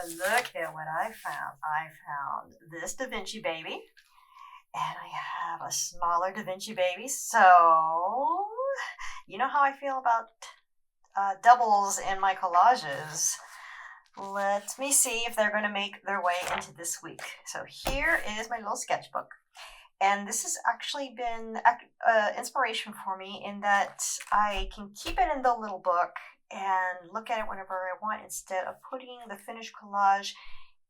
look at what I found. I found this Da Vinci baby, and I have a smaller Da Vinci baby. So, you know how I feel about doubles in my collages. Let me see if they're going to make their way into this week. So here is my little sketchbook. And this has actually been inspiration for me in that I can keep it in the little book and look at it whenever I want instead of putting the finished collage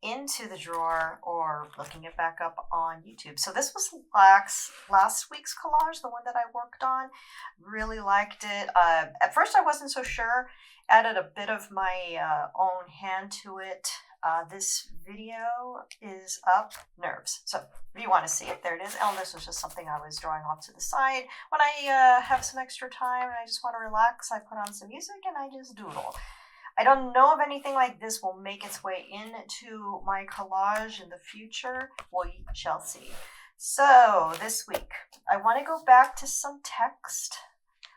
into the drawer or looking it back up on YouTube. So this was last week's collage, the one that I worked on. Really liked it. At first I wasn't so sure. Added a bit of my own hand to it. This video is up, nerves. So if you want to see it, there it is. And this was just something I was drawing off to the side. When I have some extra time and I just want to relax, I put on some music and I just doodle. I don't know if anything like this will make its way into my collage in the future. We shall see. So this week, I want to go back to some text.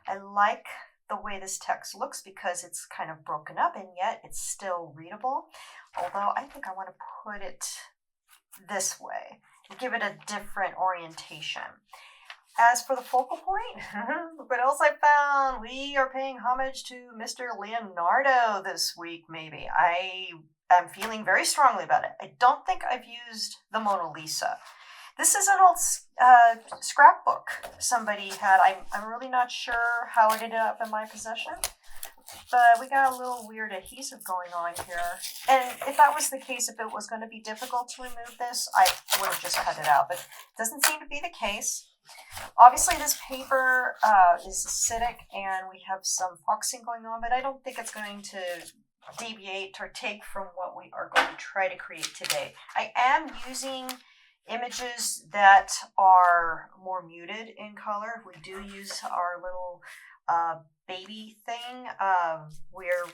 I like the way this text looks because it's kind of broken up and yet it's still readable. Although I think I want to put it this way and give it a different orientation. As for the focal point, look what else I found. We are paying homage to Mr. Leonardo this week, maybe. I am feeling very strongly about it. I don't think I've used the Mona Lisa. This is an old scrapbook somebody had. I'm really not sure how it ended up in my possession, but we got a little weird adhesive going on here. And if that was the case, if it was going to be difficult to remove this, I would have just cut it out, but it doesn't seem to be the case. Obviously, this paper is acidic and we have some foxing going on, but I don't think it's going to deviate or take from what we are going to try to create today. I am using images that are more muted in color. We do use our little baby thing. We're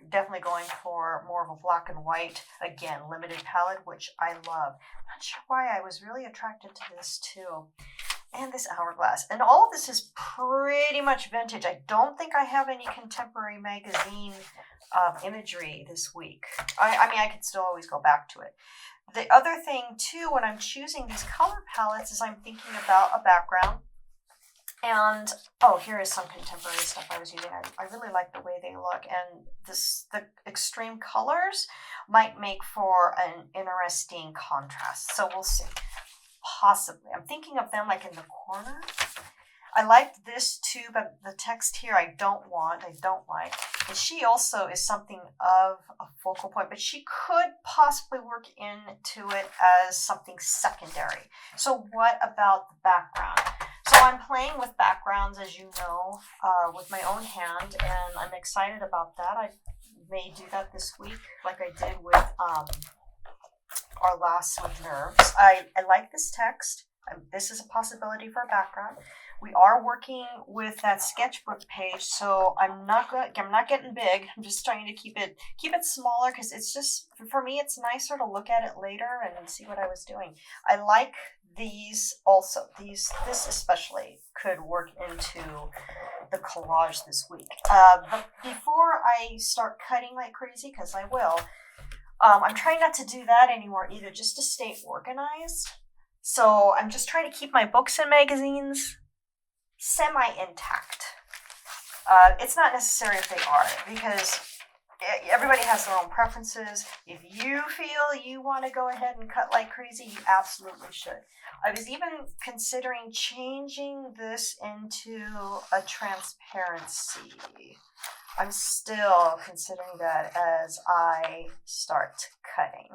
definitely going for more of a black and white, again, limited palette, which I love. Not sure why I was really attracted to this too. And this hourglass. And all of this is pretty much vintage. I don't think I have any contemporary magazine imagery this week. I mean, I could still always go back to it. The other thing, too, when I'm choosing these color palettes is I'm thinking about a background. And, oh, here is some contemporary stuff I was using. I really like the way they look. And the extreme colors might make for an interesting contrast. So we'll see. Possibly. I'm thinking of them like in the corner. I liked this too, but the text here I don't like. And she also is something of a focal point, but she could possibly work into it as something secondary. So what about the background? So I'm playing with backgrounds, as you know, with my own hand, and I'm excited about that. I may do that this week like I did with our last with nerves. I like this text. This is a possibility for a background. We are working with that sketchbook page, so I'm not getting big. I'm just trying to keep it smaller because it's just, for me, it's nicer to look at it later and see what I was doing. I like these also. This especially could work into the collage this week. But before I start cutting like crazy, because I will, I'm trying not to do that anymore either, just to stay organized. So I'm just trying to keep my books and magazines semi-intact. It's not necessary if they are, because everybody has their own preferences. If you feel you want to go ahead and cut like crazy, you absolutely should. I was even considering changing this into a transparency. I'm still considering that as I start cutting.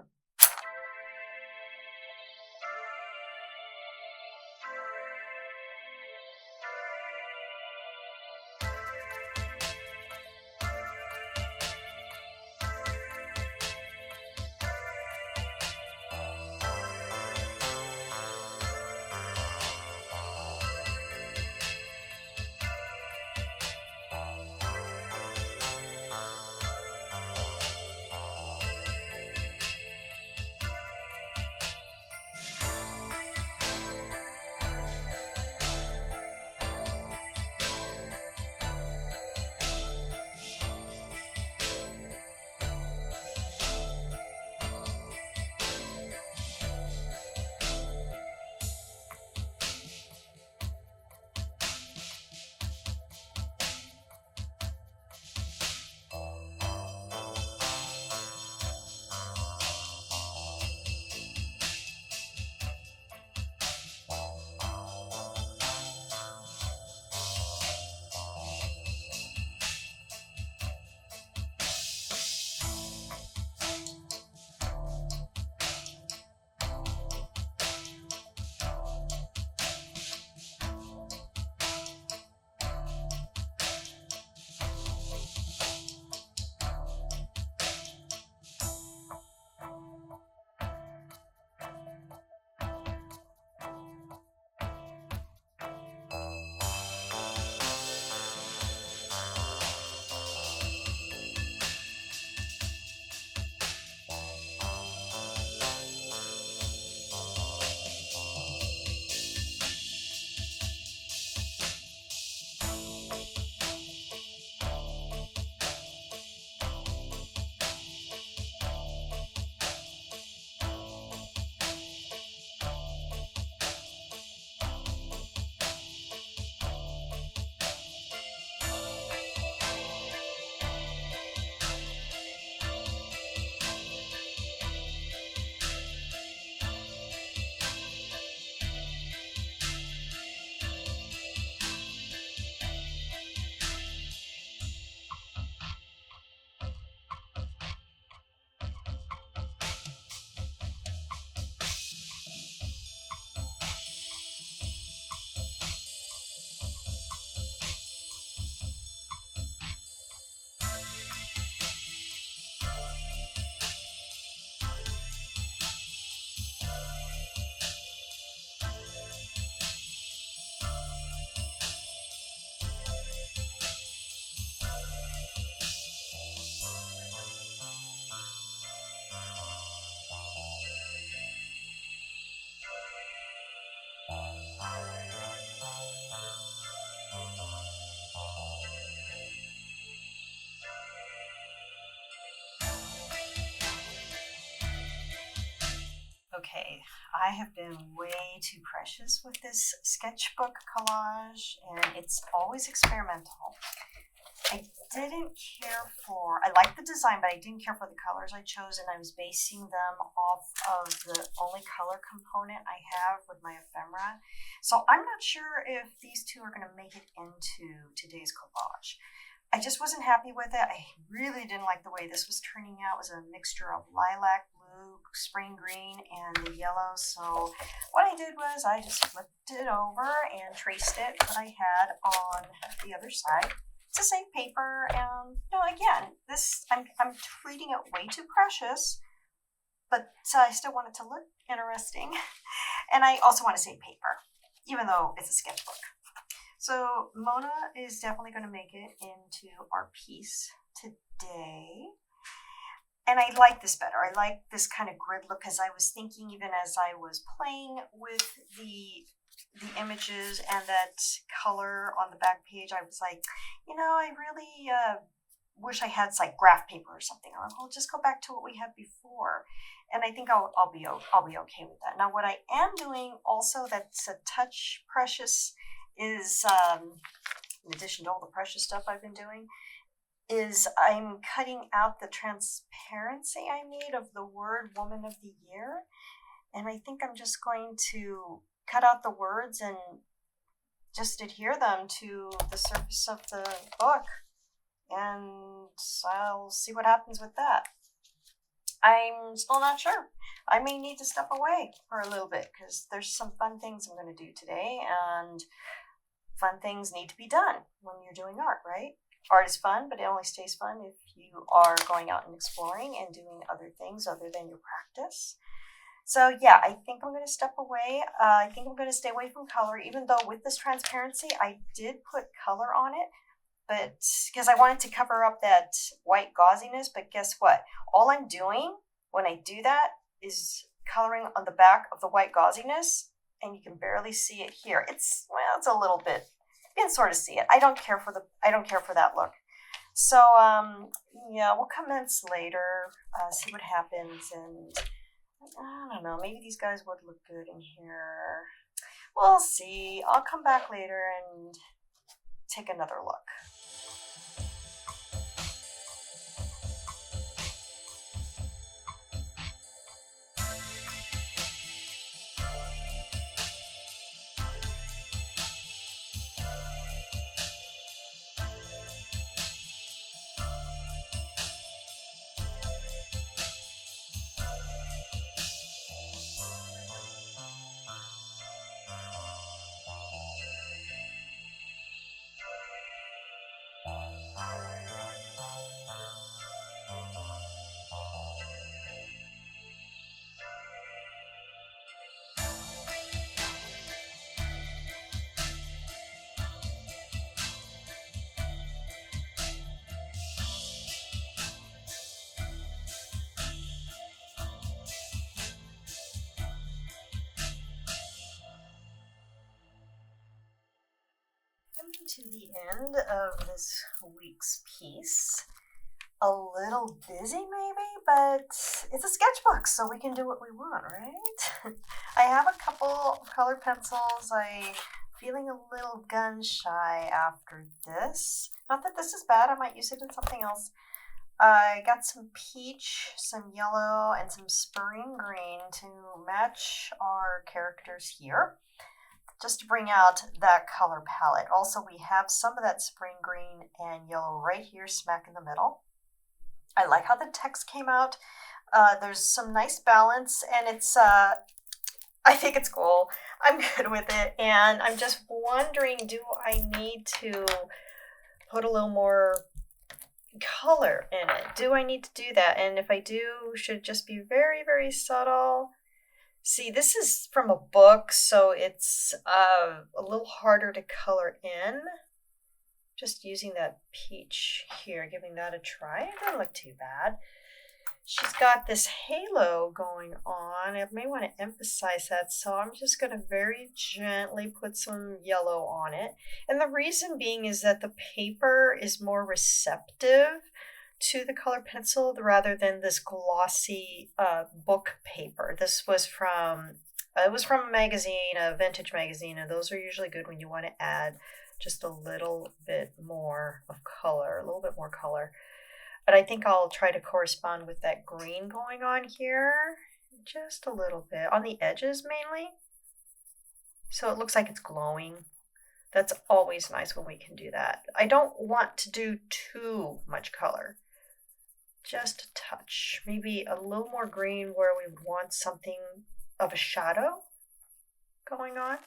Okay, I have been way too precious with this sketchbook collage, and it's always experimental. I liked the design, but I didn't care for the colors I chose, and I was basing them off of the only color component I have with my ephemera. So I'm not sure if these two are going to make it into today's collage. I just wasn't happy with it. I really didn't like the way this was turning out. It was a mixture of lilac, blue, spring green, and the yellow. So what I did was I just flipped it over and traced it that I had on the other side. It's the same paper, and again, I'm treating it way too precious, but I still want it to look interesting, and I also want to save paper, even though it's a sketchbook. So Mona is definitely going to make it into our piece today. And I like this better. I like this kind of grid look because I was thinking, even as I was playing with the images and that color on the back page, I was like, I really wish I had like graph paper or something. I'll just go back to what we had before. And I think I'll be okay with that. Now, what I am doing also that's a touch precious is, in addition to all the precious stuff I've been doing, is I'm cutting out the transparency I made of the word Woman of the Year. And I think I'm just going to cut out the words and just adhere them to the surface of the book. And I'll see what happens with that. I'm still not sure. I may need to step away for a little bit because there's some fun things I'm going to do today, and fun things need to be done when you're doing art, right? Art is fun, but it only stays fun if you are going out and exploring and doing other things other than your practice. So yeah, I think I'm going to step away. I think I'm going to stay away from color, even though with this transparency, I did put color on it, but because I wanted to cover up that white gauziness. But guess what? All I'm doing when I do that is coloring on the back of the white gauziness, and you can barely see it here. It's a little bit. You can sort of see it. I don't care for that look. So yeah, we'll commence later, see what happens, and I don't know. Maybe these guys would look good in here. We'll see. I'll come back later and take another look. Coming to the end of this week's piece. A little busy maybe, but it's a sketchbook, so we can do what we want, right? I have a couple of colored pencils. I'm feeling a little gun shy after this. Not that this is bad, I might use it in something else. I got some peach, some yellow, and some spring green to match our characters here, just to bring out that color palette. Also, we have some of that spring green and yellow right here smack in the middle. I like how the text came out. There's some nice balance, and it's, I think it's cool. I'm good with it, and I'm just wondering, do I need to put a little more color in it? Do I need to do that? And if I do, should it just be very, very subtle? See, this is from a book, so it's a little harder to color in. Just using that peach here, giving that a try. It doesn't look too bad. She's got this halo going on. I may want to emphasize that, so I'm just going to very gently put some yellow on it. And the reason being is that the paper is more receptive to the color pencil rather than this glossy book paper. This was from, it was from a magazine, a vintage magazine, and those are usually good when you want to add just a little bit more of color, a little bit more color. But I think I'll try to correspond with that green going on here, just a little bit, on the edges mainly. So it looks like it's glowing. That's always nice when we can do that. I don't want to do too much color. Just a touch. Maybe a little more green where we want something of a shadow going on.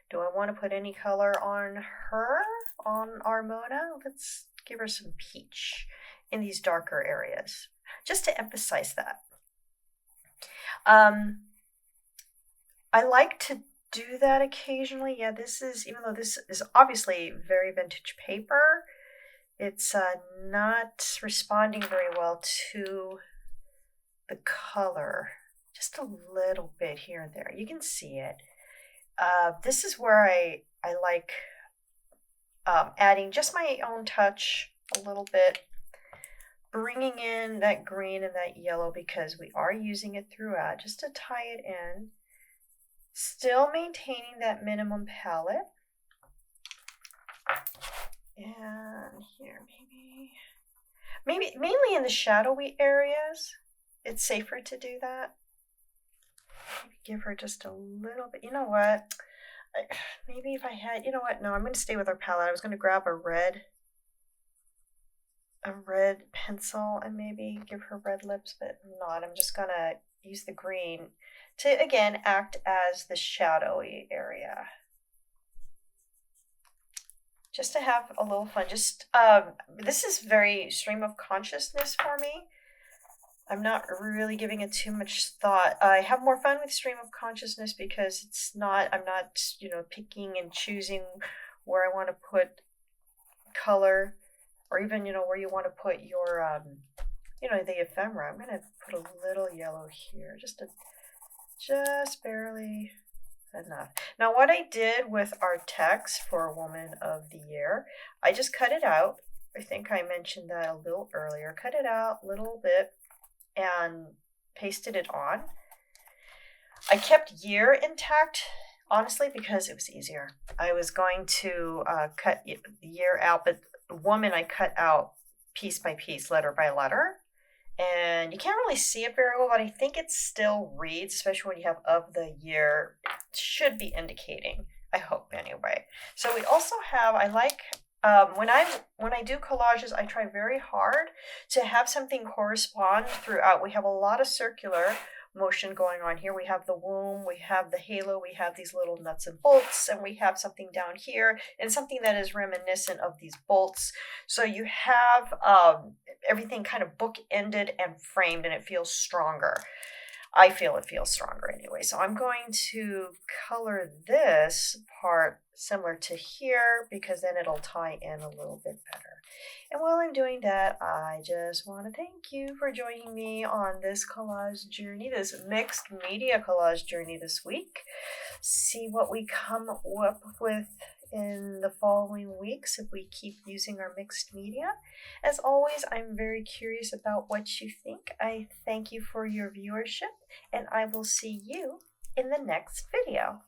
Do I want to put any color on her, on our Mona? Let's give her some peach in these darker areas, just to emphasize that. I like to do that occasionally. Yeah, this is, even though this is obviously very vintage paper, it's not responding very well to the color. Just a little bit here and there. You can see it. This is where I like adding just my own touch a little bit, bringing in that green and that yellow because we are using it throughout, just to tie it in. Still maintaining that minimum palette. And here, maybe mainly in the shadowy areas, it's safer to do that. Maybe give her just a little bit. You know what? Maybe if I had, you know what? No, I'm going to stay with our palette. I was going to grab a red pencil and maybe give her red lips, but not. I'm just going to use the green to, again, act as the shadowy area. Just to have a little fun. Just, this is very stream of consciousness for me. I'm not really giving it too much thought. I have more fun with stream of consciousness because it's not, I'm not, you know, picking and choosing where I want to put color, or even, you know, where you want to put your, you know, the ephemera. I'm going to put a little yellow here, just barely enough. Now, what I did with our text for Woman of the Year, I just cut it out. I think I mentioned that a little earlier. Cut it out a little bit and pasted it on. I kept year intact, honestly, because it was easier. I was going to cut year out, but woman I cut out piece by piece, letter by letter. And you can't really see it very well, but I think it still reads, especially when you have of the year. It should be indicating, I hope anyway. So we also have, I like, when I do collages, I try very hard to have something correspond throughout. We have a lot of circular motion going on here. We have the womb, we have the halo, we have these little nuts and bolts, and we have something down here and something that is reminiscent of these bolts. So you have everything kind of book-ended and framed, and it feels stronger. I feel it feels stronger anyway. So I'm going to color this part similar to here because then it'll tie in a little bit better. And while I'm doing that, I just want to thank you for joining me on this collage journey, this mixed media collage journey this week. See what we come up with in the following weeks if we keep using our mixed media. As always, I'm very curious about what you think. I thank you for your viewership, and I will see you in the next video.